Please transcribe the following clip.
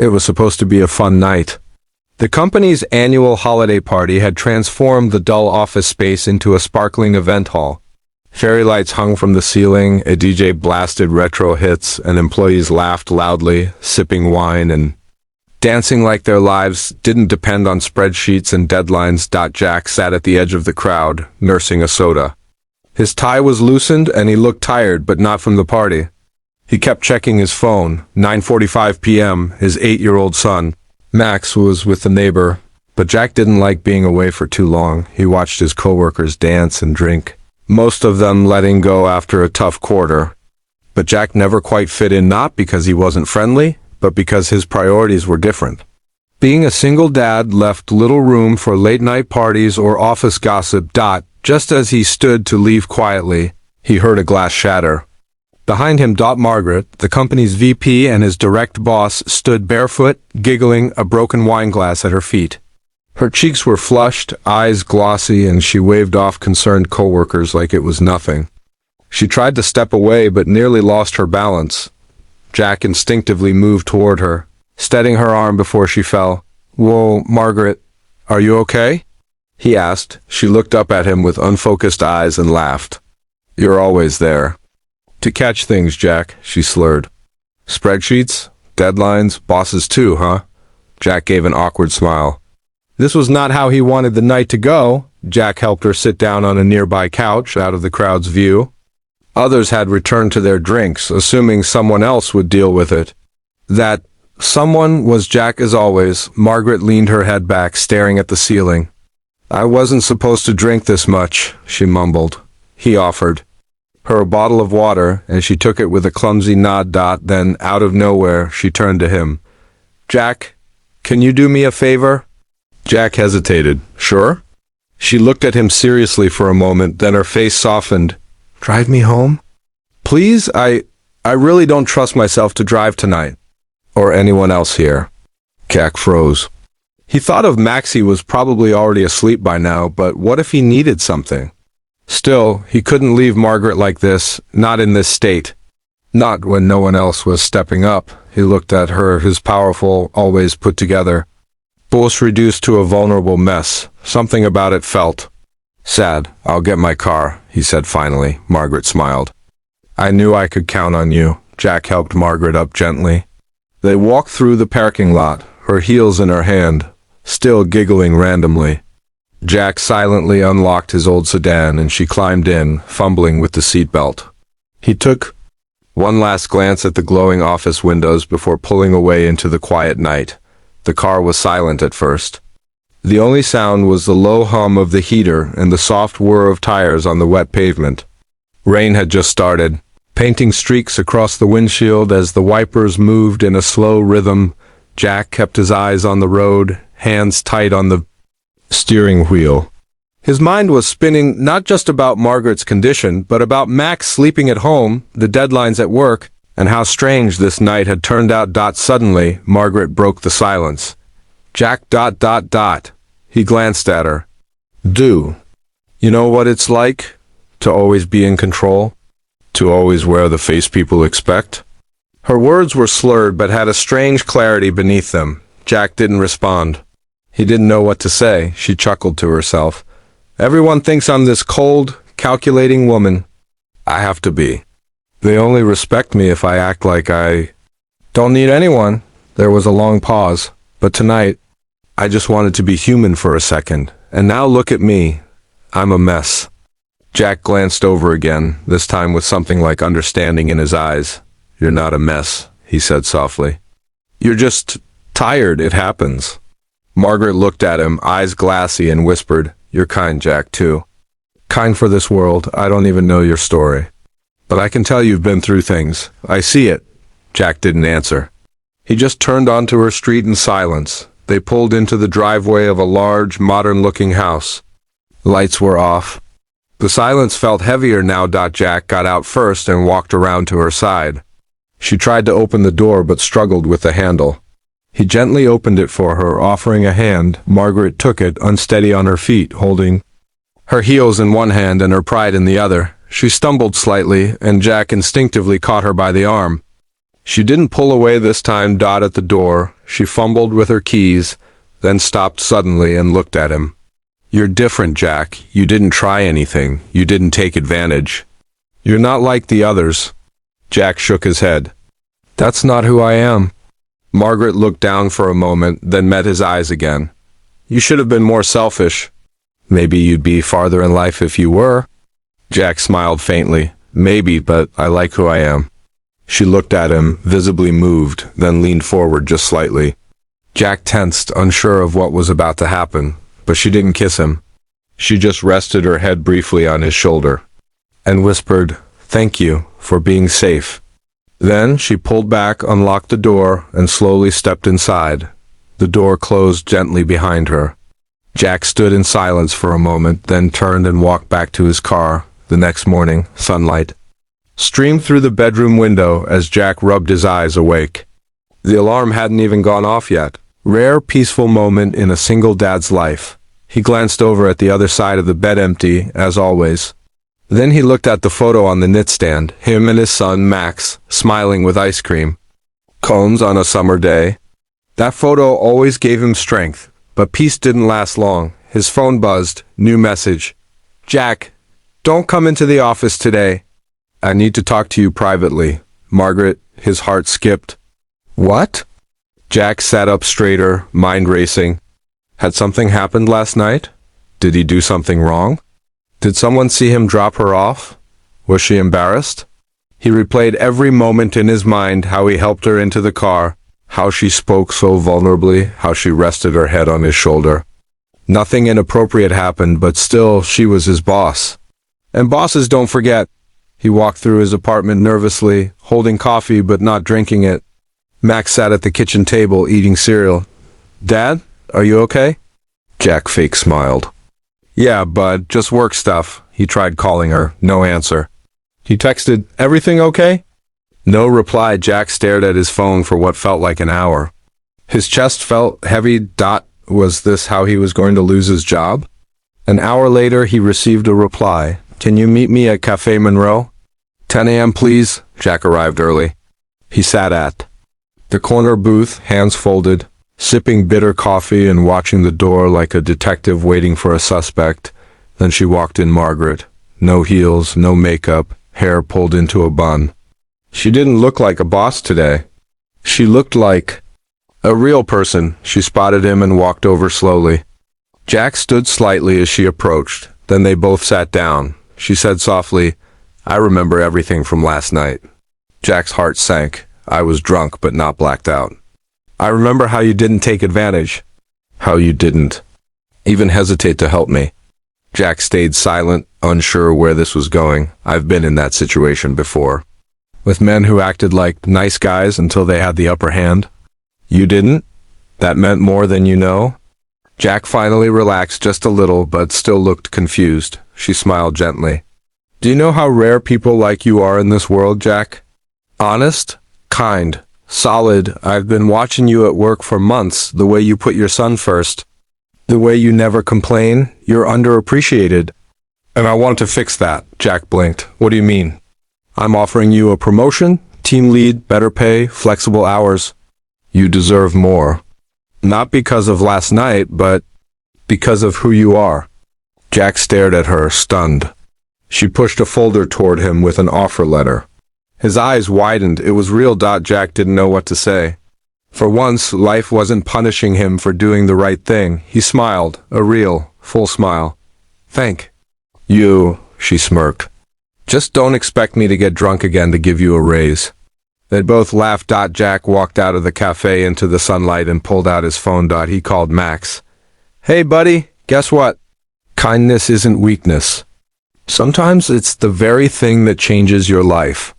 It was supposed to be a fun night. The company's annual holiday party had transformed the dull office space into a sparkling event hall. Fairy lights hung from the ceiling, a DJ blasted retro hits, and employees laughed loudly, sipping wine and dancing like their lives didn't depend on spreadsheets and deadlines. Jack sat at the edge of the crowd, nursing a soda. His tie was loosened and he looked tired, but not from the party. He kept checking his phone. 9:45 p.m., his 8-year-old son, Max, was with the neighbor, but Jack didn't like being away for too long. He watched his coworkers dance and drink, most of them letting go after a tough quarter. But Jack never quite fit in, not because he wasn't friendly, but because his priorities were different. Being a single dad left little room for late-night parties or office gossip. Just as he stood to leave quietly, he heard a glass shatter. Behind him, Margaret, the company's VP and his direct boss, stood barefoot, giggling, a broken wine glass at her feet. Her cheeks were flushed, eyes glossy, and she waved off concerned coworkers like it was nothing. She tried to step away but nearly lost her balance. Jack instinctively moved toward her, steadying her arm before she fell. "Whoa, Margaret, are you okay?" he asked. She looked up at him with unfocused eyes and laughed. "You're always there to catch things, Jack," she slurred. "Spreadsheets, deadlines, bosses too, huh?" Jack gave an awkward smile. This was not how he wanted the night to go. Jack helped her sit down on a nearby couch, out of the crowd's view. Others had returned to their drinks, assuming someone else would deal with it. That someone was Jack, as always. Margaret leaned her head back, staring at the ceiling. "I wasn't supposed to drink this much," she mumbled. He offered her a bottle of water, and she took it with a clumsy nod. Then, out of nowhere, she turned to him. "Jack, can you do me a favor?" Jack hesitated. "Sure?" She looked at him seriously for a moment, then her face softened. "Drive me home? Please, I really don't trust myself to drive tonight. Or anyone else here." Jack froze. He thought of Maxie was probably already asleep by now, but what if he needed something? Still, he couldn't leave Margaret like this, not in this state. Not when no one else was stepping up. He looked at her, his powerful, always put together, both reduced to a vulnerable mess. Something about it felt sad. "I'll get my car," he said finally. Margaret smiled. "I knew I could count on you." Jack helped Margaret up gently. They walked through the parking lot, her heels in her hand, still giggling randomly. Jack silently unlocked his old sedan and she climbed in, fumbling with the seatbelt. He took one last glance at the glowing office windows before pulling away into the quiet night. The car was silent at first. The only sound was the low hum of the heater and the soft whir of tires on the wet pavement. Rain had just started, painting streaks across the windshield as the wipers moved in a slow rhythm. Jack kept his eyes on the road, hands tight on the steering wheel. His mind was spinning not just about Margaret's condition, but about Max sleeping at home, the deadlines at work, and how strange this night had turned out. Suddenly, Margaret broke the silence. "Jack, He glanced at her. "Do you know what it's like to always be in control? To always wear the face people expect?" Her words were slurred but had a strange clarity beneath them. Jack didn't respond. He didn't know what to say. She chuckled to herself. "Everyone thinks I'm this cold, calculating woman. I have to be. They only respect me if I act like I don't need anyone." There was a long pause. "But tonight, I just wanted to be human for a second. And now look at me. I'm a mess." Jack glanced over again, this time with something like understanding in his eyes. "You're not a mess," he said softly. "You're just tired. It happens." Margaret looked at him, eyes glassy, and whispered, "You're kind, Jack, too. Kind for this world. I don't even know your story. But I can tell you've been through things. I see it." Jack didn't answer. He just turned onto her street in silence. They pulled into the driveway of a large, modern-looking house. Lights were off. The silence felt heavier now. Jack got out first and walked around to her side. She tried to open the door but struggled with the handle. He gently opened it for her, offering a hand. Margaret took it, unsteady on her feet, holding her heels in one hand and her pride in the other. She stumbled slightly, and Jack instinctively caught her by the arm. She didn't pull away this time. At the door, she fumbled with her keys, then stopped suddenly and looked at him. You're different, Jack. You didn't try anything. You didn't take advantage. You're not like the others. Jack shook his head. That's not who I am. Margaret looked down for a moment, then met his eyes again. You should have been more selfish. Maybe you'd be farther in life if you were. Jack smiled faintly. Maybe, but I like who I am. She looked at him, visibly moved, then leaned forward just slightly. Jack tensed, unsure of what was about to happen, but she didn't kiss him. She just rested her head briefly on his shoulder and whispered, "Thank you for being safe." Then she pulled back, unlocked the door, and slowly stepped inside. The door closed gently behind her. Jack stood in silence for a moment, then turned and walked back to his car. The next morning, sunlight streamed through the bedroom window as Jack rubbed his eyes awake. The alarm hadn't even gone off yet. Rare, peaceful moment in a single dad's life. He glanced over at the other side of the bed, empty, as always. Then he looked at the photo on the nightstand, him and his son, Max, smiling with ice cream cones on a summer day. That photo always gave him strength, but peace didn't last long. His phone buzzed. New message. Jack, don't come into the office today. I need to talk to you privately. Margaret, his heart skipped. What? Jack sat up straighter, mind racing. Had something happened last night? Did he do something wrong? Did someone see him drop her off? Was she embarrassed? He replayed every moment in his mind, how he helped her into the car, how she spoke so vulnerably, how she rested her head on his shoulder. Nothing inappropriate happened, but still, she was his boss. And bosses don't forget. He walked through his apartment nervously, holding coffee but not drinking it. Max sat at the kitchen table eating cereal. Dad, are you okay? Jack fake smiled. Yeah, bud, just work stuff. He tried calling her. No answer. He texted, everything okay? No reply. Jack stared at his phone for what felt like an hour. His chest felt heavy. Was this how he was going to lose his job? An hour later, he received a reply. Can you meet me at Cafe Monroe? 10 a.m. please. Jack arrived early. He sat at the corner booth, hands folded, sipping bitter coffee and watching the door like a detective waiting for a suspect. Then she walked in. Margaret. No heels, no makeup, hair pulled into a bun. She didn't look like a boss today. She looked like a real person. She spotted him and walked over slowly. Jack stood slightly as she approached. Then they both sat down. She said softly, I remember everything from last night. Jack's heart sank. I was drunk but not blacked out. I remember how you didn't take advantage. How you didn't even hesitate to help me. Jack stayed silent, unsure where this was going. I've been in that situation before. With men who acted like nice guys until they had the upper hand. You didn't? That meant more than you know? Jack finally relaxed just a little, but still looked confused. She smiled gently. Do you know how rare people like you are in this world, Jack? Honest, kind, solid. I've been watching you at work for months, the way you put your son first. The way you never complain. You're underappreciated. And I want to fix that. Jack blinked. What do you mean? I'm offering you a promotion, team lead, better pay, flexible hours. You deserve more. Not because of last night, but because of who you are. Jack stared at her, stunned. She pushed a folder toward him with an offer letter. His eyes widened. It was real. Jack didn't know what to say. For once, life wasn't punishing him for doing the right thing. He smiled, a real, full smile. Thank you, she smirked. Just don't expect me to get drunk again to give you a raise. They both laughed. Jack walked out of the cafe into the sunlight and pulled out his phone. He called Max. Hey, buddy, guess what? Kindness isn't weakness. Sometimes it's the very thing that changes your life.